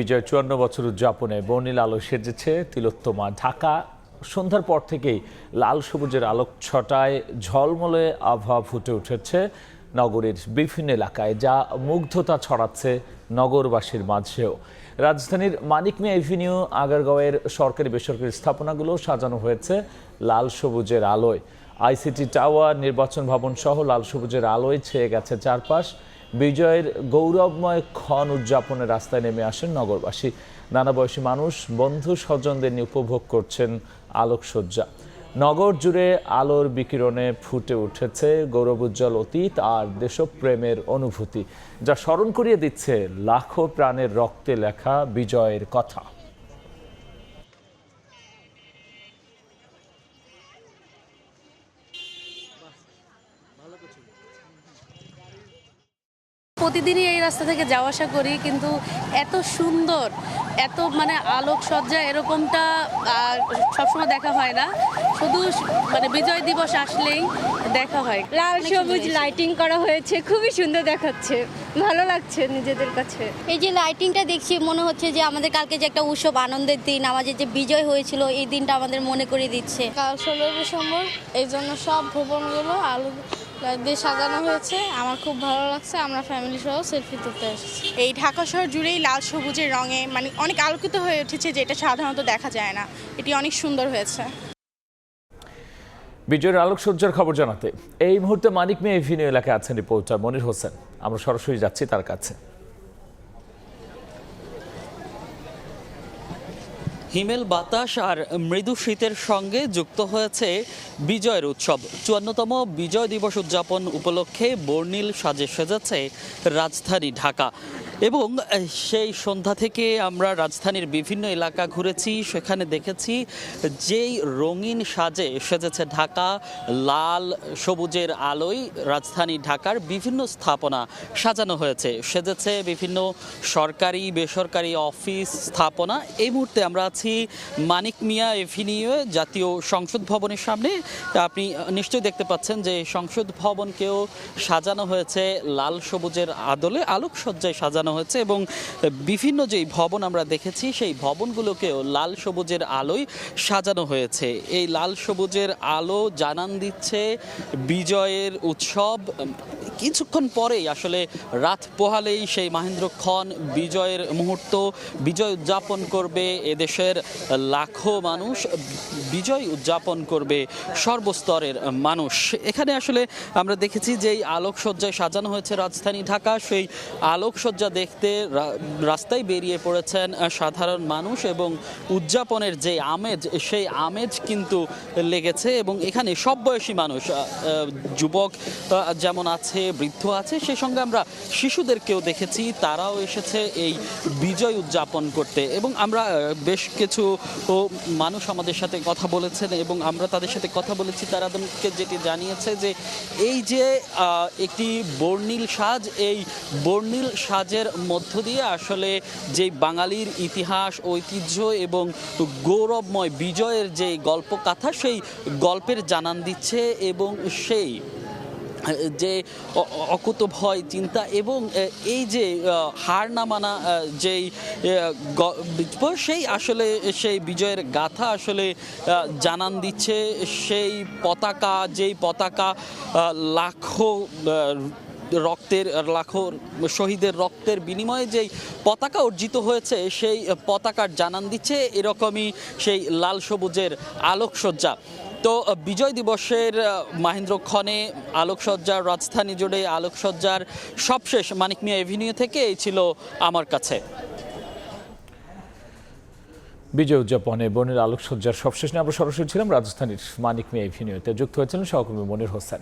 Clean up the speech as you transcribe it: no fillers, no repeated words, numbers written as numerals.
বিজয় ৫৪ বছর উদযাপনে বর্ণিল আলো সেজেছে তিলোত্তমা। ঢাকা সন্ধ্যার পর থেকেই লাল সবুজের আলোক ছটায় ঝলমলে আবহাওয়া ফুটে উঠেছে নগরীর বিভিন্ন এলাকায়, যা মুগ্ধতা ছড়াচ্ছে নগরবাসীর মাঝেও। রাজধানীর মানিক মিয়া এভিনিউ, আগারগাঁওয়ের সরকারি বেসরকারি স্থাপনাগুলো সাজানো হয়েছে লাল সবুজের আলোয়। আইসিটি টাওয়ার, নির্বাচন ভবন সহ লাল সবুজের আলোয় ছেয়ে গেছে চারপাশ। বিজয়ের গৌরবময় ক্ষণ উদযাপনে রাস্তায় নেমে আসেন নগরবাসী। নানা বয়সী মানুষ বন্ধু স্বজনদের নিয়ে উপভোগ করছেন আলোকসজ্জা। নগর জুড়ে আলোর বিকিরণে ফুটে উঠেছে গৌরবোজ্জ্বল অতীত আর দেশপ্রেমের অনুভূতি, যা স্মরণ করিয়ে দিচ্ছে লাখো প্রাণের রক্তে লেখা বিজয়ের কথা। প্রতিদিনই এই রাস্তা থেকে যাওয়া আসা করি, কিন্তু এত সুন্দর, এত আলোকসজ্জা এরকমটা সবসময় দেখা হয় না। শুধু বিজয় দিবস আসলেই দেখা হয়। লাল সবুজ লাইটিং করা হয়েছে, খুবই সুন্দর দেখাচ্ছে, ভালো লাগছে নিজেদের কাছে। এই যে লাইটিংটা দেখছি, মনে হচ্ছে যে আমাদের কালকে যে একটা উৎসব, আনন্দের দিন, আমাদের যে বিজয় হয়েছিল, এই দিনটা আমাদের মনে করে দিচ্ছে। কাল 16 ডিসেম্বর, এই জন্য সব ভবনগুলো আলো দিয়ে সাজানো হয়েছে। আমার খুব ভালো লাগছে। আমরা ফ্যামিলি সহ সেলফি তুলতে এসেছি। এই ঢাকা শহর জুড়েই লাল সবুজের রঙে অনেক আলোকিত হয়ে উঠেছে, যেটা সাধারণত দেখা যায় না। এটি অনেক সুন্দর হয়েছে। বিজয়ের আলোকসজ্জার খবর জানাতে এই মুহূর্তে মানিক মিয়া এভিনিউ এলাকায় আছেন রিপোর্টার মনির হোসেন। আমরা সরাসরি যাচ্ছি তার কাছে। হিমেল বাতাস আর মৃদু শীতের সঙ্গে যুক্ত হয়েছে বিজয়ের উৎসব। ৫৪তম বিজয় দিবস উদযাপন উপলক্ষে বর্ণিল সাজে সেজেছে রাজধানী ঢাকা। এবং সেই সন্ধ্যা থেকে আমরা রাজধানীর বিভিন্ন এলাকা ঘুরেছি, সেখানে দেখেছি যেই রঙিন সাজে সেজেছে ঢাকা। লাল সবুজের আলোয় রাজধানী ঢাকার বিভিন্ন স্থাপনা সাজানো হয়েছে, সেজেছে বিভিন্ন সরকারি বেসরকারি অফিস স্থাপনা। এই মুহূর্তে আমরা আছি মানিক মিয়া এভিনিউ, জাতীয় সংসদ ভবনের সামনে। আপনি নিশ্চয়ই দেখতে পাচ্ছেন যে সংসদ ভবনকেও সাজানো হয়েছে লাল সবুজের আদলে, আলোকসজ্জায় সাজানো হয়েছে। এবং বিভিন্ন যেই ভবন আমরা দেখেছি, সেই ভবনগুলোকেও লাল সবুজের আলোয় সাজানো হয়েছে। এই লাল সবুজের আলো জানান দিচ্ছে বিজয়ের উৎসব। কিছুক্ষণ পরেই আসলে রাত পোহালেই সেই মাহেন্দ্রক্ষণ, বিজয়ের মুহূর্ত, বিজয় উদযাপন করবে এদেশের লাখো মানুষ, বিজয় উদযাপন করবে সর্বস্তরের মানুষ। এখানে আসলে আমরা দেখেছি যে এই আলোকসজ্জায় সাজানো হয়েছে রাজধানী ঢাকা। সেই আলোকসজ্জা দেখতে রাস্তায় বেরিয়ে পড়েছেন সাধারণ মানুষ, এবং উদযাপনের যে আমেজ, সেই আমেজ কিন্তু লেগেছে। এবং এখানে সব বয়সী মানুষ, যুবক যেমন আছে, বৃদ্ধ আছে, সেই সঙ্গে আমরা শিশুদেরকেও দেখেছি, তারাও এসেছে এই বিজয় উদযাপন করতে। এবং আমরা বেশ কিছু মানুষ আমাদের সাথে কথা বলেছেন এবং আমরা তাদের সাথে কথা বলেছি, তারা আমাদেরকে যেটি জানিয়েছে যে এই যে একটি বর্ণিল সাজ, এই বর্ণিল সাজের মধ্য দিয়ে আসলে যে বাঙালির ইতিহাস, ঐতিহ্য এবং গৌরবময় বিজয়ের যে গল্পকথা, সেই গল্পের জানান দিচ্ছে। এবং সেই যে অকুতভয় চিন্তা এবং এই যে হার না মানা যেই সেই আসলে সেই বিজয়ের গাথা আসলে জানান দিচ্ছে। সেই পতাকা, যেই পতাকা লাখো শহীদের রক্তের বিনিময়ে যেই পতাকা অর্জিত হয়েছে, সেই পতাকার জানান দিচ্ছে এরকমই সেই লাল সবুজের আলোকসজ্জা। তো বিজয় দিবসের মাহেন্দ্রক্ষণে আলোকসজ্জা, রাজধানী জুড়ে আলোকসজ্জার সবশেষ মানিক মিয়া এভিনিউ থেকে এই ছিল আমার কাছে। বিজয় উদযাপনে বর্ণিল আলোকসজ্জার সবশেষ নিয়ে আমরা সরাসরি ছিলাম রাজধানীর মানিক মিয়া এভিনিউতে। যুক্ত হয়েছিলেন সহকর্মী মনির হোসেন।